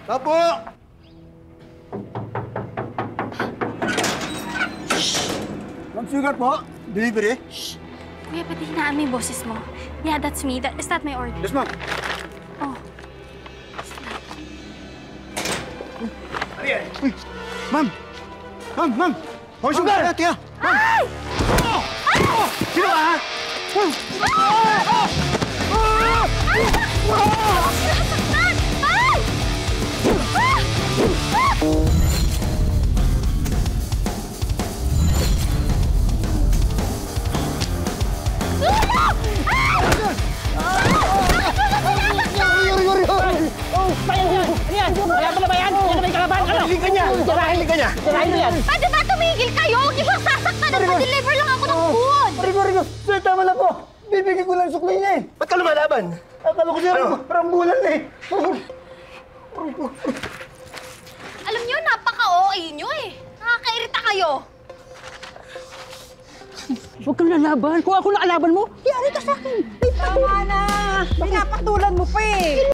Tapo! Ma'am, sugar po. Delivery. Shh! Kuya, pati hinaan mo yung boses mo. Yeah, that's me. Is that my order? Yes, ma'am. Oh. Ano yan? Uy! Ma'am! Ma'am! Hoy, sugar! Tiya! Ay! Sino ka, ha? Nasaktan! Ay! Hiling ka niya! Pwede ba tumigil kayo? Huwag niyo bang sasaktan? Nagpa-deliver lang ako ng food! Rigo! Sir, tama na po! Bibigyan ko lang suklay niya eh! Ba't ka lumalaban? Akala ko siya rambulan na eh! Alam niyo, napaka-OA niyo eh. Nakakairita kayo. Huwag kang lalaban. Kung ako nakalaban mo, yari ka sa akin. Tama na! Pinapatulan mo pa eh!